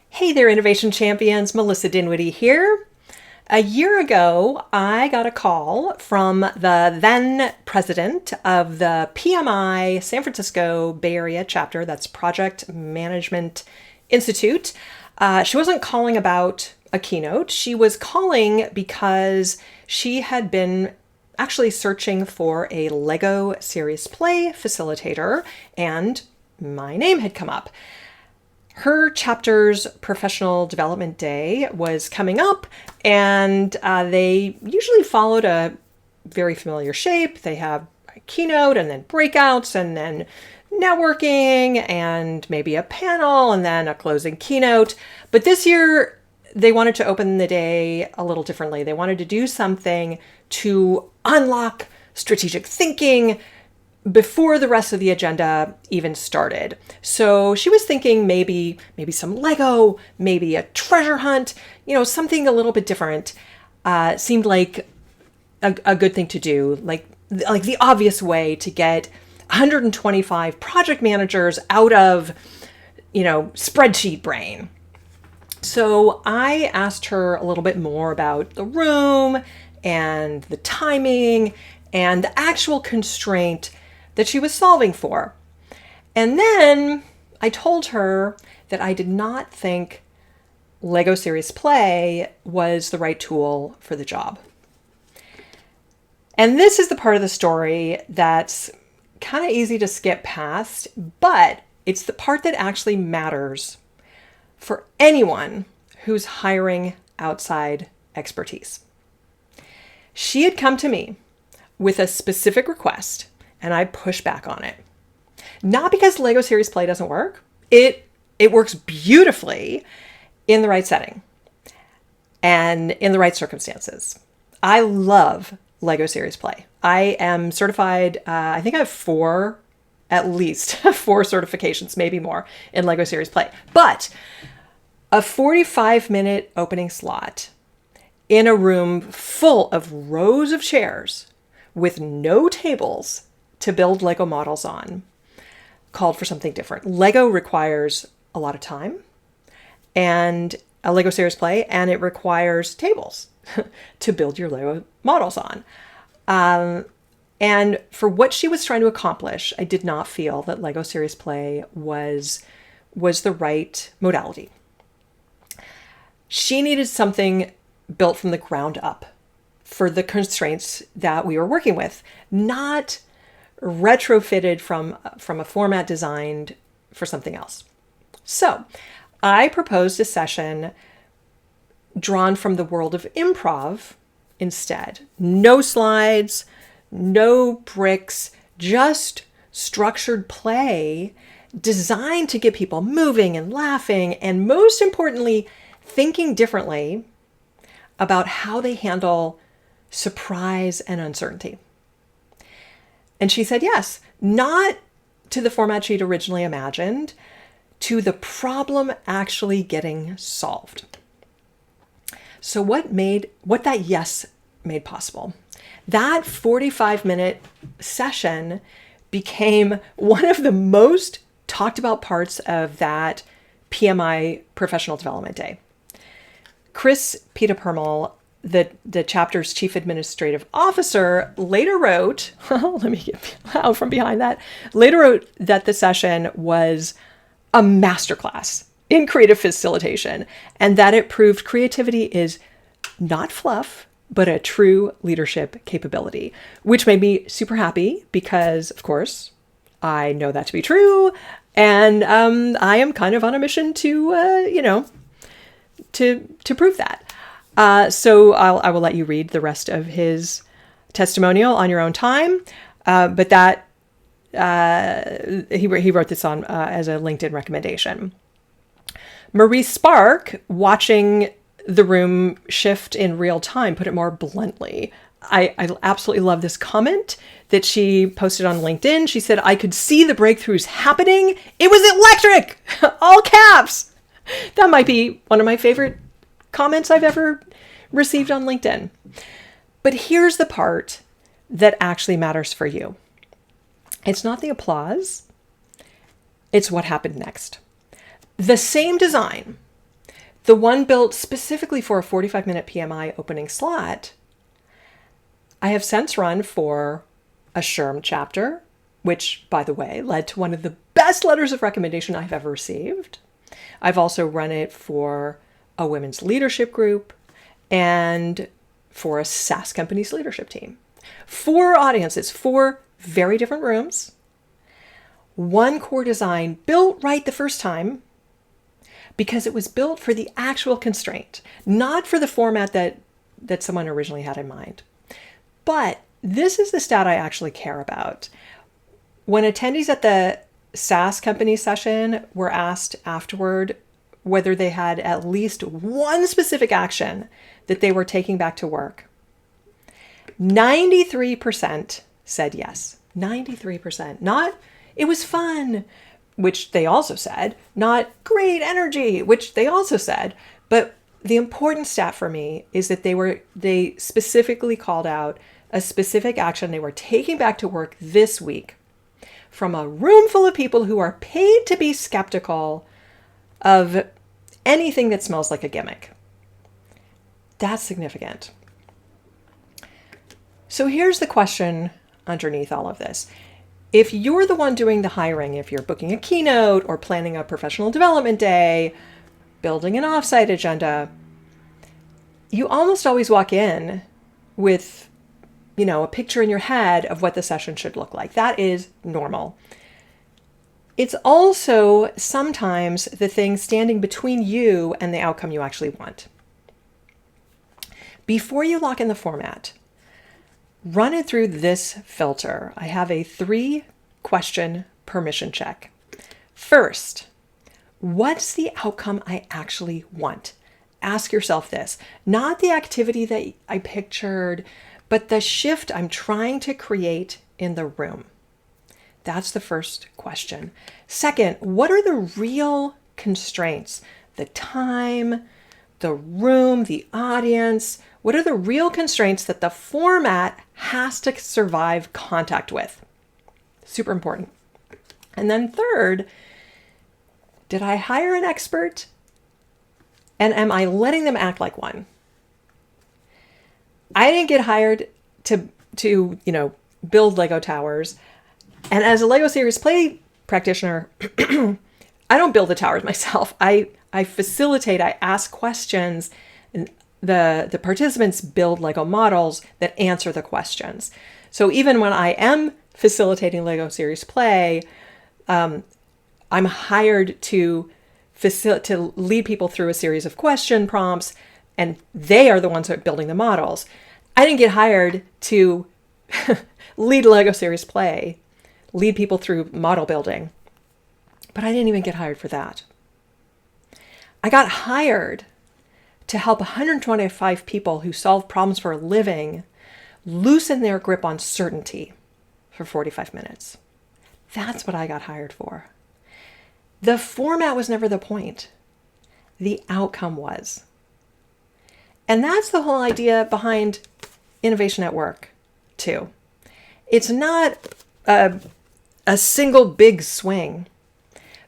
Hey there, innovation champions. Melissa Dinwiddie here. A year ago, I got a call from the then president of the PMI San Francisco Bay Area chapter, that's Project Management Institute. She wasn't calling about a keynote. She was calling because she had been actually searching for a Lego Serious Play facilitator, and my name had come up. Her chapter's professional development day was coming up, and they usually followed a very familiar shape. They have a keynote and then breakouts and then networking and maybe a panel and then a closing keynote. But this year, they wanted to open the day a little differently. They wanted to do something to unlock strategic thinking before the rest of the agenda even started. So she was thinking maybe some Lego, maybe a treasure hunt, something a little bit different. Seemed like a good thing to do, like the obvious way to get 125 project managers out of, spreadsheet brain. So I asked her a little bit more about the room and the timing and the actual constraint that she was solving for. And then I told her that I did not think Lego Serious Play was the right tool for the job. And this is the part of the story that's kind of easy to skip past, but it's the part that actually matters for anyone who's hiring outside expertise. She had come to me with a specific request, and I pushed back on it. Not because Lego Serious Play doesn't work. It works beautifully in the right setting and in the right circumstances. I love Lego Serious Play. I am certified, I think I have at least four certifications, maybe more, in Lego Serious Play. But a 45-minute opening slot in a room full of rows of chairs with no tables to build Lego models on called for something different. Lego requires a lot of time and a Lego Serious Play, and it requires tables to build your Lego models on. And for what she was trying to accomplish, I did not feel that Lego Serious Play was the right modality. She needed something built from the ground up for the constraints that we were working with, not retrofitted from a format designed for something else. So I proposed a session drawn from the world of improv instead. No slides, no bricks, just structured play designed to get people moving and laughing, and most importantly, thinking differently about how they handle surprise and uncertainty. And she said yes, not to the format she'd originally imagined, to the problem actually getting solved. So what that yes made possible? That 45-minute session became one of the most talked about parts of that PMI Professional Development Day. Chris Peter-Permel, the chapter's chief administrative officer, later wrote, let me get out from behind that, later wrote that the session was a masterclass in creative facilitation, and that it proved creativity is not fluff, but a true leadership capability, which made me super happy because, of course, I know that to be true, and I am kind of on a mission to prove that. So I will let you read the rest of his testimonial on your own time. But that he wrote this on as a LinkedIn recommendation. Maurice Spark, watching the room shift in real time, put it more bluntly. I absolutely love this comment that she posted on LinkedIn. She said, "I could see the breakthroughs happening. It was electric!" All caps. That might be one of my favorite comments I've ever received on LinkedIn. But here's the part that actually matters for you. It's not the applause, it's what happened next. The same design, the one built specifically for a 45-minute PMI opening slot, I have since run for a SHRM chapter, which, by the way, led to one of the best letters of recommendation I've ever received. I've also run it for a women's leadership group and for a SaaS company's leadership team. 4 audiences, 4 very different rooms, one core design built right the first time because it was built for the actual constraint, not for the format that someone originally had in mind. But this is the stat I actually care about. When attendees at the SaaS company session were asked afterward whether they had at least one specific action that they were taking back to work, 93% said yes. 93%. Not, it was fun, which they also said. Not great energy, which they also said. But the important stat for me is that they specifically called out a specific action they were taking back to work this week from a room full of people who are paid to be skeptical of anything that smells like a gimmick. That's significant. So here's the question underneath all of this. If you're the one doing the hiring, if you're booking a keynote or planning a professional development day, building an offsite agenda, you almost always walk in with, a picture in your head of what the session should look like. That is normal. It's also sometimes the thing standing between you and the outcome you actually want. Before you lock in the format, run it through this filter. I have a 3-question permission check. First, what's the outcome I actually want? Ask yourself this, not the activity that I pictured, but the shift I'm trying to create in the room. That's the first question. Second, what are the real constraints? The time, the room, the audience. What are the real constraints that the format has to survive contact with? Super important. And then third, did I hire an expert? And am I letting them act like one? I didn't get hired to build Lego towers. And as a Lego Series Play practitioner, I don't build the towers myself. I facilitate, I ask questions, and the participants build Lego models that answer the questions. So even when I am facilitating Lego Series Play, I'm hired to lead people through a series of question prompts, and they are the ones who are building the models. I didn't get hired to lead Lego Series Play, lead people through model building, but I didn't even get hired for that. I got hired to help 125 people who solve problems for a living loosen their grip on certainty for 45 minutes. That's what I got hired for. The format was never the point. The outcome was. And that's the whole idea behind innovation at work, too. It's not a single big swing,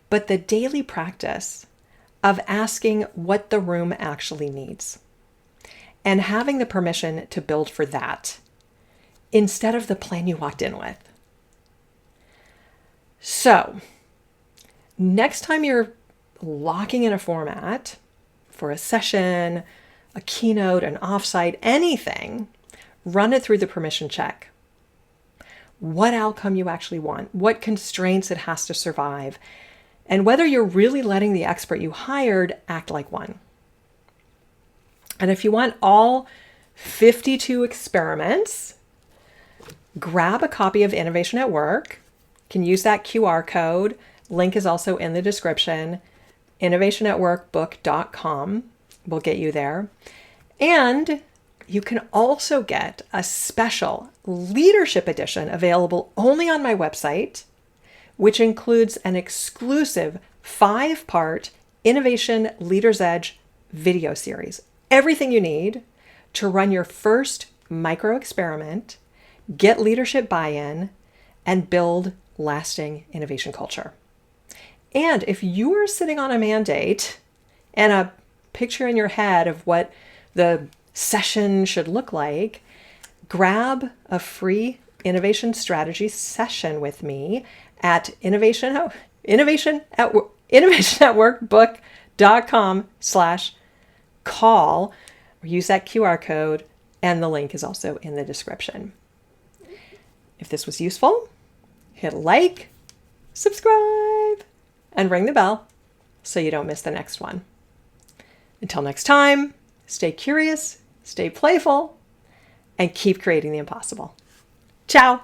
but the daily practice of asking what the room actually needs and having the permission to build for that instead of the plan you walked in with. So, next time you're locking in a format for a session, a keynote, an offsite, anything, run it through the permission check. What outcome you actually want, what constraints it has to survive, and whether you're really letting the expert you hired act like one. And if you want all 52 experiments, grab a copy of Innovation at Work. You can use that QR code. Link is also in the description. innovationatworkbook.com will get you there. And you can also get a special leadership edition available only on my website, which includes an exclusive 5-part Innovation Leader's Edge video series. Everything you need to run your first micro experiment, get leadership buy-in, and build lasting innovation culture. And if you are sitting on a mandate and a picture in your head of what the session should look like, grab a free innovation strategy session with me at innovationatworkbook.com/call, or use that QR code, and the link is also in the description. If this was useful, hit like, subscribe, and ring the bell so you don't miss the next one. Until next time, stay curious, stay playful, and keep creating the impossible. Ciao.